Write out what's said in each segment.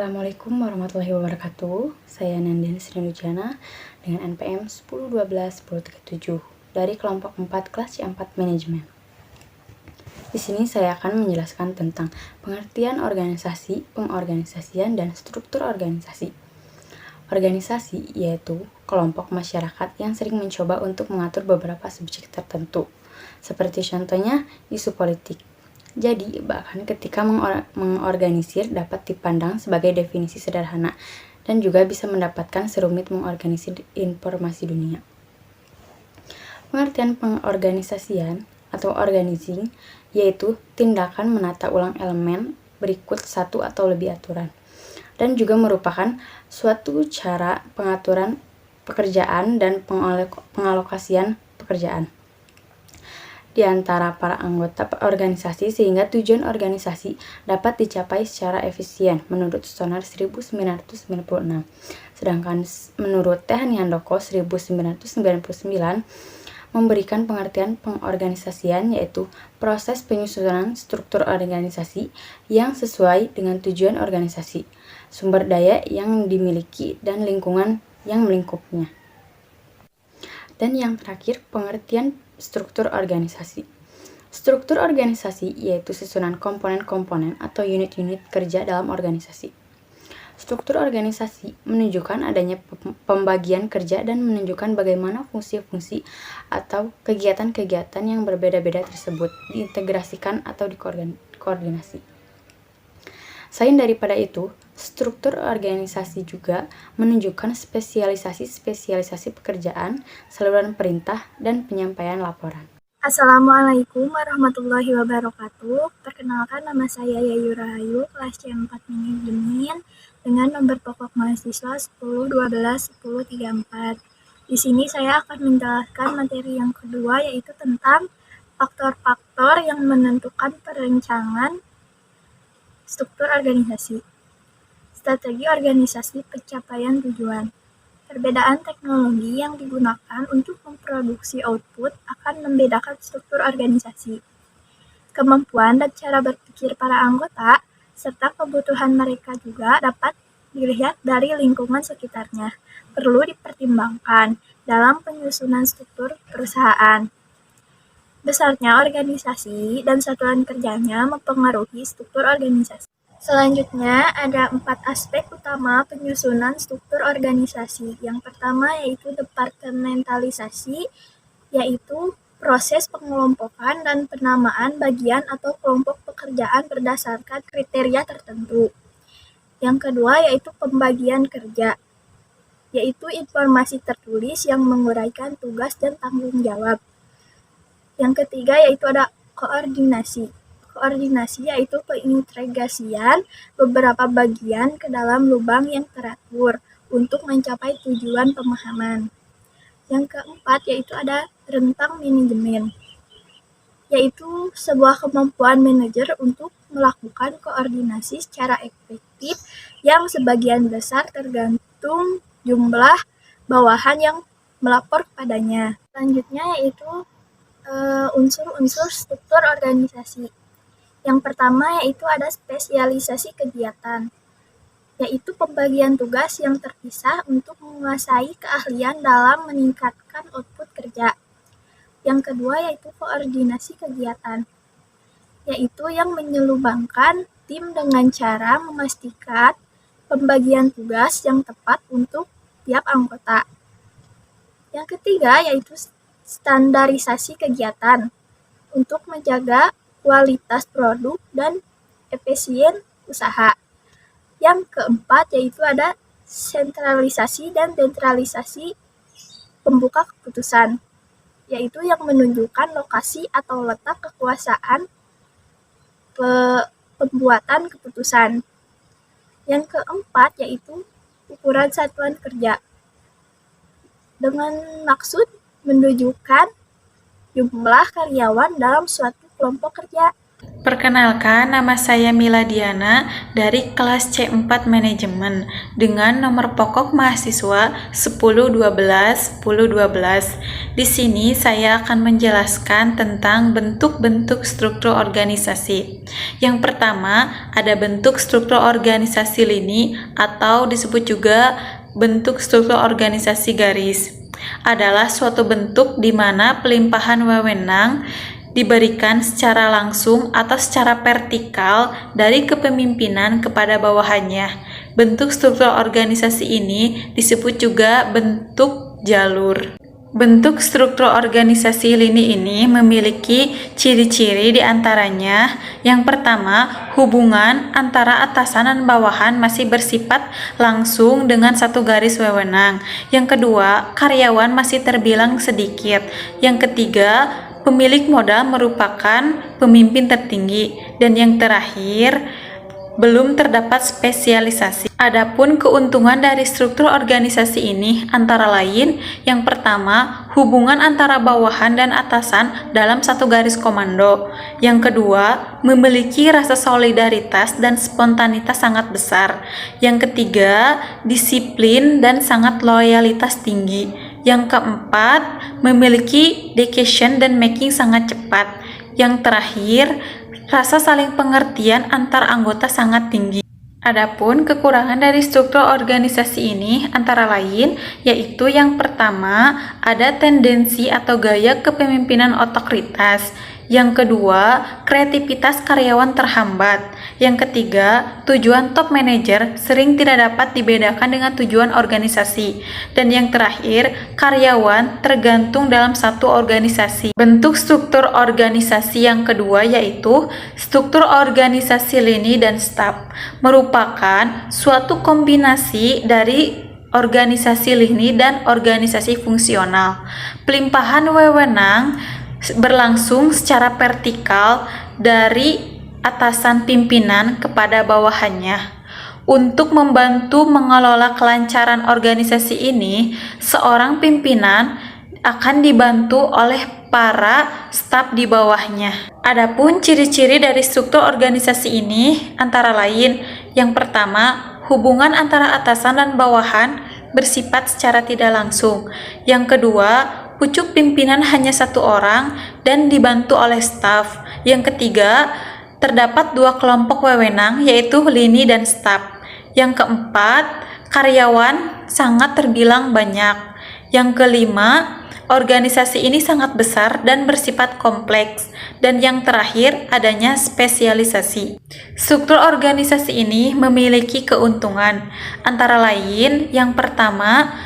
Assalamualaikum warahmatullahi wabarakatuh. Saya Nandini Sri Nujana dengan NPM 1012-1037 dari kelompok 4 kelas C4 Manajemen. Di sini saya akan menjelaskan tentang pengertian organisasi, pengorganisasian, dan struktur organisasi. Organisasi yaitu kelompok masyarakat yang sering mencoba untuk mengatur beberapa subjek tertentu, seperti contohnya isu politik. Jadi, bahkan ketika mengorganisir dapat dipandang sebagai definisi sederhana dan juga bisa mendapatkan serumit mengorganisir informasi dunia. Pengertian pengorganisasian atau organizing yaitu tindakan menata ulang elemen berikut satu atau lebih aturan dan juga merupakan suatu cara pengaturan pekerjaan dan pengalokasian pekerjaan di antara para anggota organisasi sehingga tujuan organisasi dapat dicapai secara efisien menurut Stoner 1996. Sedangkan menurut T. Handoko 1999 memberikan pengertian pengorganisasian yaitu proses penyusunan struktur organisasi yang sesuai dengan tujuan organisasi, sumber daya yang dimiliki, dan lingkungan yang melingkupnya. Dan yang terakhir, pengertian struktur organisasi. Struktur organisasi yaitu susunan komponen-komponen atau unit-unit kerja dalam organisasi. Struktur organisasi menunjukkan adanya pembagian kerja dan menunjukkan bagaimana fungsi-fungsi atau kegiatan-kegiatan yang berbeda-beda tersebut diintegrasikan atau dikoordinasi. Selain daripada itu, struktur organisasi juga menunjukkan spesialisasi pekerjaan, saluran perintah, dan penyampaian laporan. Assalamualaikum warahmatullahi wabarakatuh. Perkenalkan, nama saya Yayu Rahayu, kelas C4 Manajemen dengan nomor pokok mahasiswa 1012-1034. Di sini saya akan menjelaskan materi yang kedua, yaitu tentang faktor-faktor yang menentukan perencanaan struktur organisasi. Strategi organisasi pencapaian tujuan. Perbedaan teknologi yang digunakan untuk memproduksi output akan membedakan struktur organisasi. Kemampuan dan cara berpikir para anggota, serta kebutuhan mereka juga dapat dilihat dari lingkungan sekitarnya. Perlu dipertimbangkan dalam penyusunan struktur perusahaan. Besarnya organisasi dan satuan kerjanya mempengaruhi struktur organisasi. Selanjutnya, ada 4 aspek utama penyusunan struktur organisasi. Yang pertama yaitu departementalisasi, yaitu proses pengelompokan dan penamaan bagian atau kelompok pekerjaan berdasarkan kriteria tertentu. Yang kedua yaitu pembagian kerja, yaitu informasi tertulis yang menguraikan tugas dan tanggung jawab. Yang ketiga yaitu ada koordinasi. Koordinasi yaitu pengintegrasian beberapa bagian ke dalam lubang yang teratur untuk mencapai tujuan pemahaman. Yang keempat yaitu ada rentang manajemen, yaitu sebuah kemampuan manajer untuk melakukan koordinasi secara efektif yang sebagian besar tergantung jumlah bawahan yang melapor kepadanya. Selanjutnya yaitu unsur-unsur struktur organisasi. Yang pertama yaitu ada spesialisasi kegiatan, yaitu pembagian tugas yang terpisah untuk menguasai keahlian dalam meningkatkan output kerja. Yang kedua yaitu koordinasi kegiatan, yaitu yang menyelubangkan tim dengan cara memastikan pembagian tugas yang tepat untuk tiap anggota. Yang ketiga yaitu standarisasi kegiatan untuk menjaga kualitas produk dan efisien usaha. Yang keempat yaitu ada sentralisasi dan desentralisasi pembuka keputusan, yaitu yang menunjukkan lokasi atau letak kekuasaan pembuatan keputusan. Yang keempat yaitu ukuran satuan kerja, dengan maksud menunjukkan jumlah karyawan dalam suatu kelompok kerja. Perkenalkan, nama saya Mila Diana dari kelas C4 Manajemen dengan nomor pokok mahasiswa 1012. Di sini saya akan menjelaskan tentang bentuk-bentuk struktur organisasi. Yang pertama, ada bentuk struktur organisasi lini atau disebut juga bentuk struktur organisasi garis. Adalah suatu bentuk di mana pelimpahan wewenang diberikan secara langsung atau secara vertikal dari kepemimpinan kepada bawahannya. Bentuk struktur organisasi ini disebut juga bentuk jalur. Bentuk struktur organisasi lini ini memiliki ciri-ciri di antaranya. Yang pertama, hubungan antara atasan dan bawahan masih bersifat langsung dengan satu garis wewenang. Yang kedua, karyawan masih terbilang sedikit. Yang ketiga, pemilik modal merupakan pemimpin tertinggi. Dan yang terakhir, belum terdapat spesialisasi. Adapun keuntungan dari struktur organisasi ini antara lain, yang pertama, hubungan antara bawahan dan atasan dalam satu garis komando. Yang kedua, memiliki rasa solidaritas dan spontanitas sangat besar. Yang ketiga, disiplin dan sangat loyalitas tinggi. Yang keempat, memiliki decision dan making sangat cepat. Yang terakhir, rasa saling pengertian antar anggota sangat tinggi. Adapun kekurangan dari struktur organisasi ini antara lain yaitu yang pertama, ada tendensi atau gaya kepemimpinan otoritas. Yang kedua, kreativitas karyawan terhambat. Yang ketiga, tujuan top manajer sering tidak dapat dibedakan dengan tujuan organisasi. Dan yang terakhir, karyawan tergantung dalam satu organisasi. Bentuk struktur organisasi yang kedua yaitu struktur organisasi lini dan staf. Merupakan suatu kombinasi dari organisasi lini dan organisasi fungsional. Pelimpahan wewenang berlangsung secara vertikal dari atasan pimpinan kepada bawahannya. Untuk membantu mengelola kelancaran organisasi ini, seorang pimpinan akan dibantu oleh para staf di bawahnya. Adapun ciri-ciri dari struktur organisasi ini antara lain, yang pertama, hubungan antara atasan dan bawahan bersifat secara tidak langsung. Yang kedua, pucuk pimpinan hanya satu orang dan dibantu oleh staf. Yang ketiga, terdapat dua kelompok wewenang yaitu lini dan staf. Yang keempat, karyawan sangat terbilang banyak. Yang kelima, organisasi ini sangat besar dan bersifat kompleks. Dan yang terakhir, adanya spesialisasi. Struktur organisasi ini memiliki keuntungan. Antara lain, yang pertama,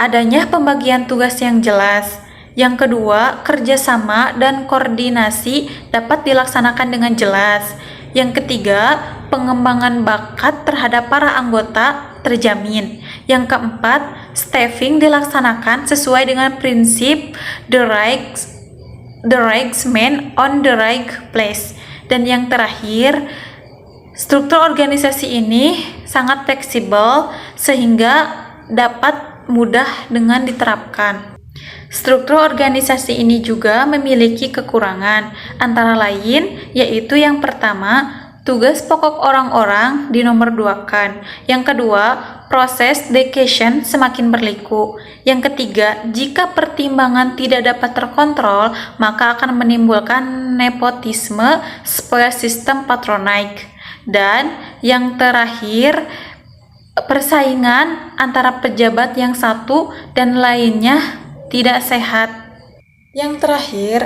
adanya pembagian tugas yang jelas. Yang kedua, kerjasama dan koordinasi dapat dilaksanakan dengan jelas. Yang ketiga, pengembangan bakat terhadap para anggota terjamin. Yang keempat, staffing dilaksanakan sesuai dengan prinsip the right man on the right place. Dan yang terakhir, struktur organisasi ini sangat fleksibel sehingga dapat mudah dengan diterapkan. Struktur organisasi ini juga memiliki kekurangan, antara lain yaitu yang pertama, tugas pokok orang-orang dinomorduakan. Yang kedua, proses delegation semakin berliku. Yang ketiga, jika pertimbangan tidak dapat terkontrol, maka akan menimbulkan nepotisme sebuah sistem patronaik. Dan yang terakhir, persaingan antara pejabat yang satu dan lainnya tidak sehat. Yang terakhir,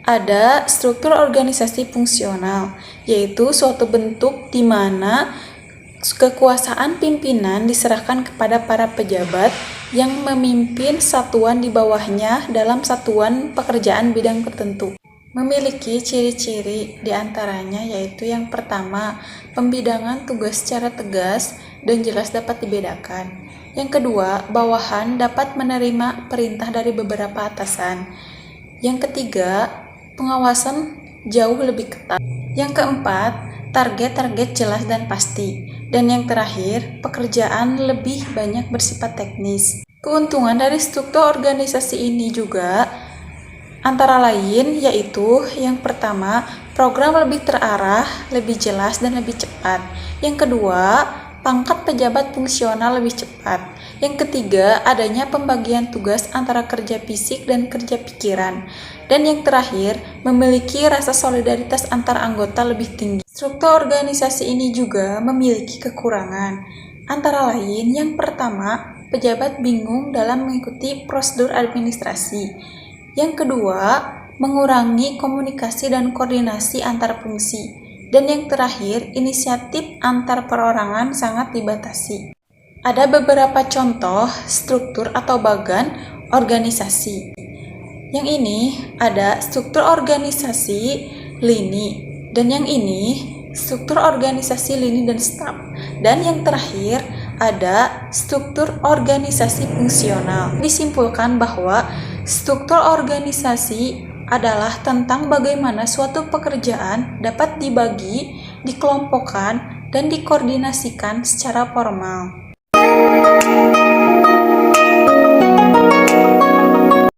ada struktur organisasi fungsional, yaitu suatu bentuk di mana kekuasaan pimpinan diserahkan kepada para pejabat yang memimpin satuan di bawahnya dalam satuan pekerjaan bidang tertentu. Memiliki ciri-ciri diantaranya yaitu yang pertama, pembidangan tugas secara tegas dan jelas dapat dibedakan. Yang kedua, bawahan dapat menerima perintah dari beberapa atasan. Yang ketiga, pengawasan jauh lebih ketat. Yang keempat, target-target jelas dan pasti. Dan yang terakhir, pekerjaan lebih banyak bersifat teknis. Keuntungan dari struktur organisasi ini juga Antara lain yaitu yang pertama, program lebih terarah, lebih jelas, dan lebih cepat. Yang kedua, pangkat pejabat fungsional lebih cepat. Yang ketiga, adanya pembagian tugas antara kerja fisik dan kerja pikiran. Dan yang terakhir, memiliki rasa solidaritas antar anggota lebih tinggi. Struktur organisasi ini juga memiliki kekurangan. Antara lain, yang pertama, pejabat bingung dalam mengikuti prosedur administrasi. Yang kedua, mengurangi komunikasi dan koordinasi antar fungsi. Dan yang terakhir, inisiatif antar perorangan sangat dibatasi. Ada beberapa contoh struktur atau bagan organisasi. Yang ini ada struktur organisasi lini, dan yang ini struktur organisasi lini dan staf. Dan yang terakhir ada struktur organisasi fungsional. Disimpulkan bahwa struktur organisasi adalah tentang bagaimana suatu pekerjaan dapat dibagi, dikelompokkan, dan dikoordinasikan secara formal.